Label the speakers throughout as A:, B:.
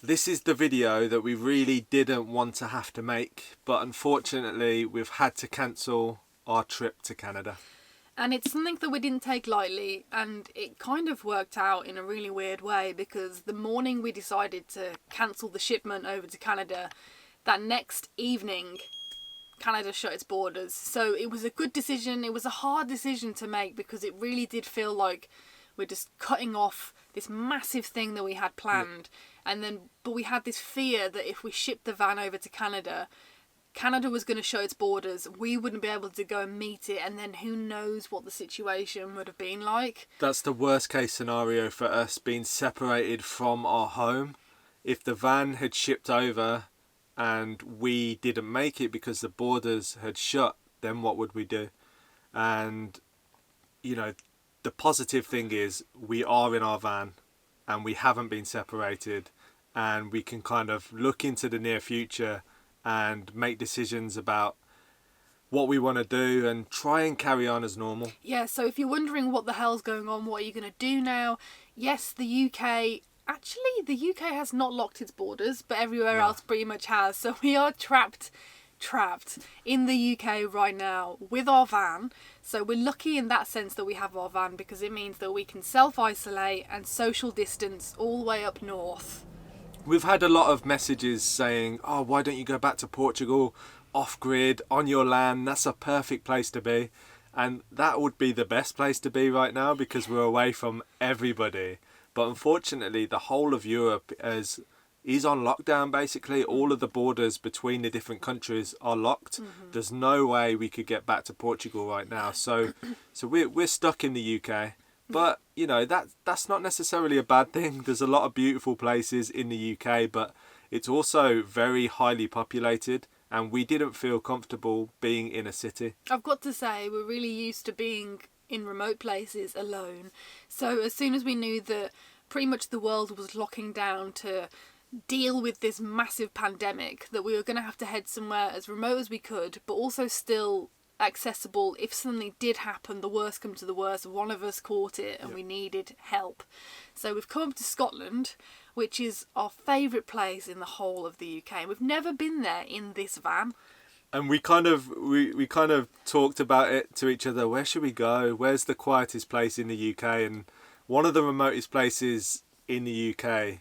A: This is the video that we really didn't want to have to make, but unfortunately we've had to cancel our trip to Canada.
B: And it's something that we didn't take lightly, and it kind of worked out in a really weird way, because the morning we decided to cancel the shipment over to Canada, that next evening Canada shut its borders. So it was a good decision. It was a hard decision to make, because it really did feel like we're just cutting off this massive thing that we had planned. But we had this fear that if we shipped the van over to Canada, Canada was going to shut its borders. We wouldn't be able to go and meet it, and then who knows what the situation would have been like.
A: That's the worst case scenario for us, being separated from our home. If the van had shipped over and we didn't make it because the borders had shut, then what would we do? And, you know, the positive thing is we are in our van and we haven't been separated, and we can kind of look into the near future and make decisions about what we want to do and try and carry on as normal.
B: Yeah, so if you're wondering what the hell's going on, what are you going to do now? Yes, the UK has not locked its borders, but everywhere else pretty much has. So we are trapped in the UK right now with our van. So we're lucky in that sense that we have our van, because it means that we can self-isolate and social distance all the way up north.
A: We've had a lot of messages saying, oh, why don't you go back to Portugal, off-grid, on your land? That's a perfect place to be. And that would be the best place to be right now, because we're away from everybody. But unfortunately, the whole of Europe is on lockdown, basically. All of the borders between the different countries are locked. Mm-hmm. There's no way we could get back to Portugal right now. So we're stuck in the UK. But, you know, that's not necessarily a bad thing. There's a lot of beautiful places in the UK, but it's also very highly populated, and we didn't feel comfortable being in a city.
B: I've got to say, we're really used to being in remote places alone. So as soon as we knew that pretty much the world was locking down to deal with this massive pandemic, that we were going to have to head somewhere as remote as we could, but also still accessible if something did happen, the worst come to the worst, one of us caught it and we needed help. So we've come up to Scotland, which is our favourite place in the whole of the UK. We've never been there in this van.
A: And we kind of talked about it to each other. Where should we go? Where's the quietest place in the UK? And one of the remotest places in the UK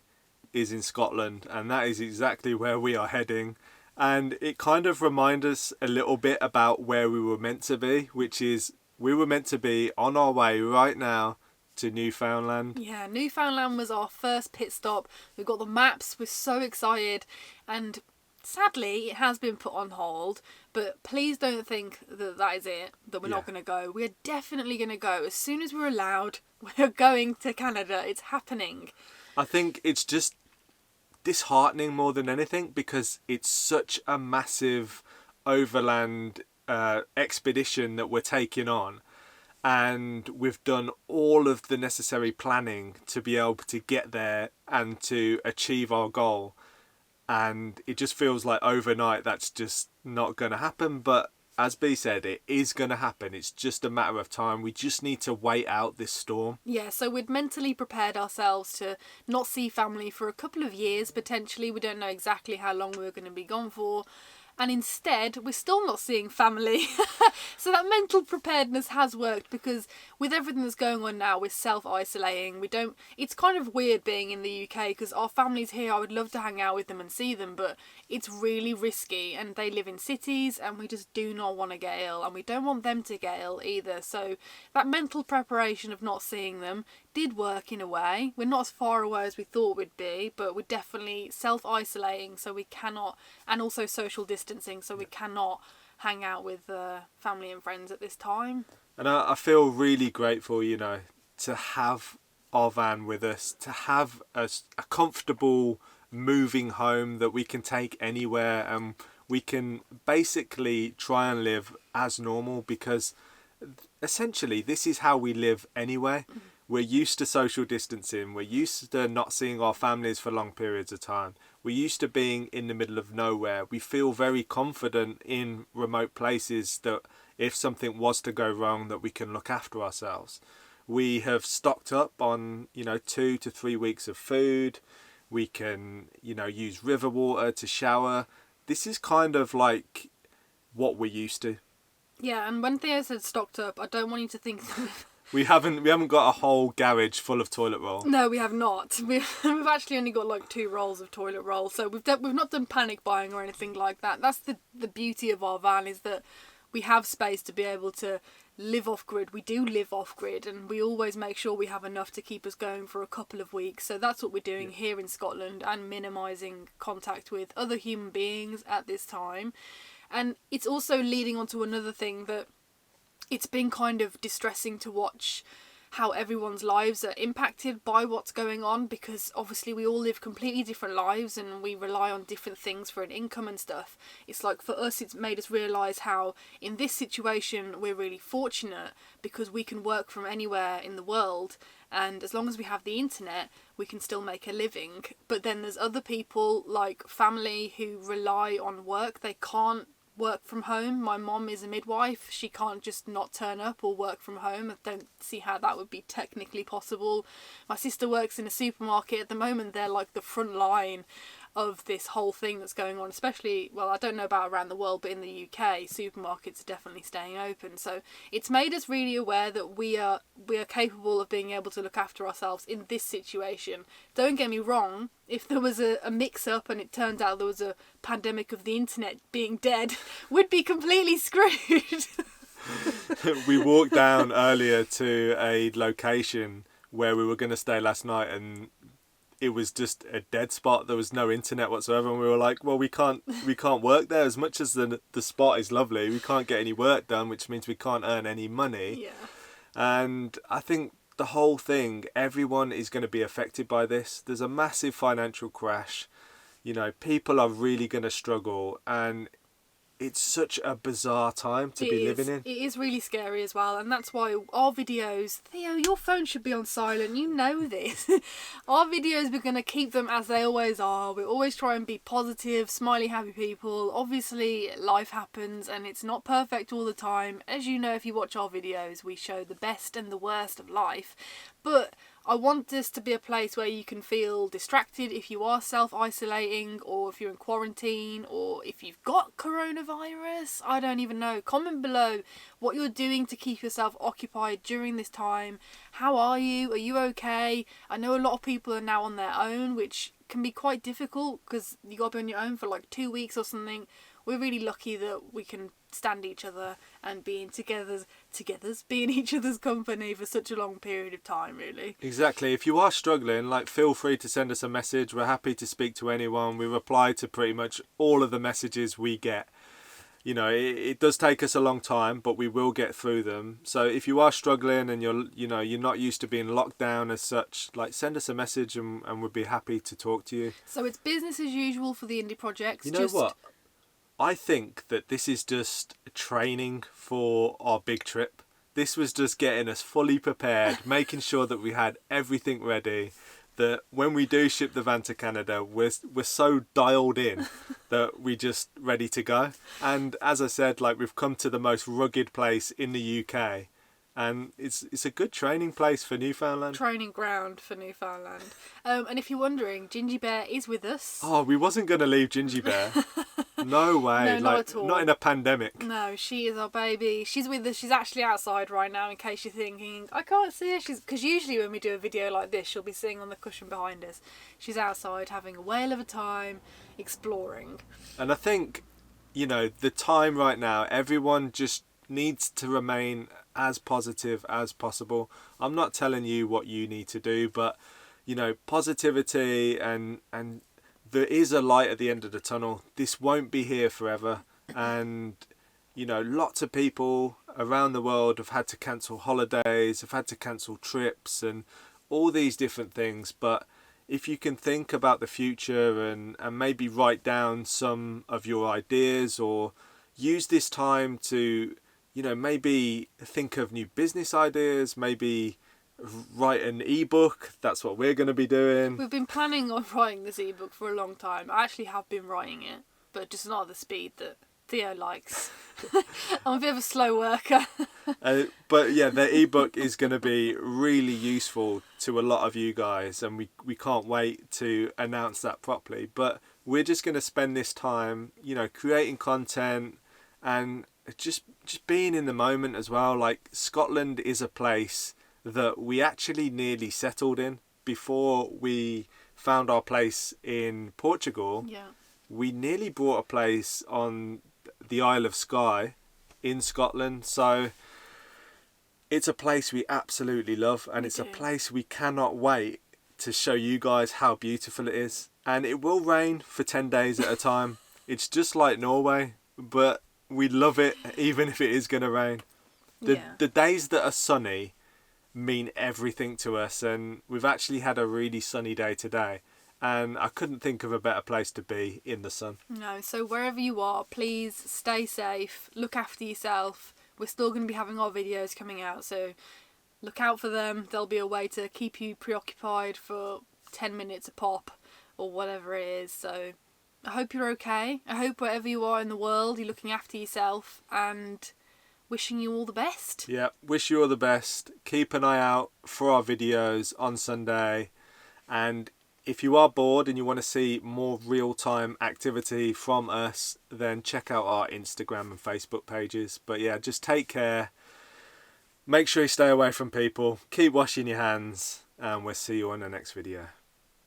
A: is in Scotland, and that is exactly where we are heading. And it kind of reminds us a little bit about where we were meant to be, which is we were meant to be on our way right now to Newfoundland.
B: Yeah, Newfoundland was our first pit stop. We've got the maps, we're so excited, and sadly it has been put on hold, but please don't think that is it, that we're not going to go. We're definitely going to go. As soon as we're allowed, we're going to Canada. It's happening.
A: I think it's just disheartening more than anything, because it's such a massive overland expedition that we're taking on, and we've done all of the necessary planning to be able to get there and to achieve our goal, and it just feels like overnight that's just not going to happen. But as Bee said, it is going to happen. It's just a matter of time. We just need to wait out this storm.
B: Yeah, so we'd mentally prepared ourselves to not see family for a couple of years, potentially. We don't know exactly how long we're going to be gone for. And instead, we're still not seeing family. So that mental preparedness has worked, because with everything that's going on now, we're self-isolating. It's kind of weird being in the UK, because our family's here. I would love to hang out with them and see them, but it's really risky, and they live in cities, and we just do not want to get ill, and we don't want them to get ill either. So that mental preparation of not seeing them did work in a way. We're not as far away as we thought we'd be, but we're definitely self-isolating, so we cannot, and also social distancing, so we cannot hang out with family and friends at this time.
A: And I feel really grateful, you know, to have our van with us, to have a comfortable moving home that we can take anywhere, and we can basically try and live as normal, because essentially this is how we live anyway. We're used to social distancing. We're used to not seeing our families for long periods of time. We're used to being in the middle of nowhere. We feel very confident in remote places that if something was to go wrong, that we can look after ourselves. We have stocked up on, 2 to 3 weeks of food. We can, use river water to shower. This is kind of like what we're used to.
B: Yeah, and when Theo said stocked up, I don't want you to think
A: We haven't got a whole garage full of toilet roll.
B: No, we have not. We've actually only got like 2 rolls of toilet roll, so we've not done panic buying or anything like that. That's the beauty of our van, is that we have space to be able to live off grid. We do live off grid, and we always make sure we have enough to keep us going for a couple of weeks. So that's what we're doing here in Scotland, and minimising contact with other human beings at this time. And it's also leading on to another thing, that it's been kind of distressing to watch how everyone's lives are impacted by what's going on, because obviously we all live completely different lives and we rely on different things for an income and stuff. It's like, for us, it's made us realise how in this situation we're really fortunate, because we can work from anywhere in the world, and as long as we have the internet we can still make a living. But then there's other people, like family, who rely on work. They can't work from home. My mom is a midwife. She can't just not turn up or work from home. I don't see how that would be technically possible. My sister works in a supermarket. At the moment they're like the front line of this whole thing that's going on, especially, well, I don't know about around the world, but in the UK supermarkets are definitely staying open. So it's made us really aware that we are capable of being able to look after ourselves in this situation. Don't get me wrong, if there was a mix-up and it turned out there was a pandemic of the internet being dead, we'd be completely screwed.
A: We walked down earlier to a location where we were going to stay last night, and it was just a dead spot. There was no internet whatsoever, and we were like, well, we can't work there. As much as the spot is lovely, we can't get any work done, which means we can't earn any money.
B: Yeah.
A: And I think the whole thing, everyone is going to be affected by this. There's a massive financial crash. People are really going to struggle, and it's such a bizarre time to be living in.
B: It is really scary as well, and that's why our videos, Theo, your phone should be on silent, you know this. Our videos, we're going to keep them as they always are. We always try and be positive, smiley, happy people. Obviously life happens and it's not perfect all the time. As you know, if you watch our videos, we show the best and the worst of life, but I want this to be a place where you can feel distracted if you are self-isolating, or if you're in quarantine, or if you've got coronavirus. I don't even know. Comment below what you're doing to keep yourself occupied during this time. How are you? Are you okay? I know a lot of people are now on their own, which can be quite difficult because you got to be on your own for like 2 weeks or something. We're really lucky that we can stand each other and be in be in each other's company for such a long period of time, really.
A: Exactly. If you are struggling, feel free to send us a message. We're happy to speak to anyone. We reply to pretty much all of the messages we get. It does take us a long time, but we will get through them. So if you are struggling and you're not used to being locked down as such, send us a message and we'd be happy to talk to you.
B: So it's business as usual for the indie projects.
A: You know what? I think that this is just training for our big trip. This was just getting us fully prepared, making sure that we had everything ready, that when we do ship the van to Canada, we're so dialed in that we're just ready to go. And as I said, we've come to the most rugged place in the UK. And it's a good training place for Newfoundland.
B: Training ground for Newfoundland. And if you're wondering, Ginjey Bear is with us.
A: Oh, we wasn't going to leave Ginjey Bear. No way.
B: No, not at all.
A: Not in a pandemic.
B: No, she is our baby. She's with us. She's actually outside right now, in case you're thinking, I can't see her. Because usually when we do a video like this, she'll be sitting on the cushion behind us. She's outside having a whale of a time, exploring.
A: And I think, the time right now, everyone just needs to remain as positive as possible. I'm not telling you what you need to do, but positivity, and there is a light at the end of the tunnel. This won't be here forever, and lots of people around the world have had to cancel holidays, have had to cancel trips and all these different things. But if you can think about the future and maybe write down some of your ideas, or use this time to maybe think of new business ideas, maybe write an ebook. That's what we're going to be doing.
B: We've been planning on writing this ebook for a long time. I actually have been writing it, but just not at the speed that Theo likes. I'm a bit of a slow worker.
A: But yeah, the ebook is going to be really useful to a lot of you guys, and we can't wait to announce that properly. But we're just going to spend this time, you know, creating content and just being in the moment as well. Like, Scotland is a place that we actually nearly settled in before we found our place in Portugal.
B: Yeah.
A: We nearly bought a place on the Isle of Skye in Scotland, so it's a place we absolutely love, and it's a place we cannot wait to show you guys how beautiful it is. And it will rain for 10 days at a time. It's just like Norway, but we love it even if it is going to rain. The days that are sunny mean everything to us, and we've actually had a really sunny day today, and I couldn't think of a better place to be in the sun.
B: No, so wherever you are, please stay safe, look after yourself. We're still going to be having our videos coming out, so look out for them. There'll be a way to keep you preoccupied for 10 minutes a pop or whatever it is. So I hope you're okay. I hope wherever you are in the world, you're looking after yourself, and wishing you all the best.
A: Yeah, wish you all the best. Keep an eye out for our videos on Sunday, and if you are bored and you want to see more real-time activity from us, then check out our Instagram and Facebook pages. But yeah, just take care. Make sure you stay away from people. Keep washing your hands, and we'll see you on the next video.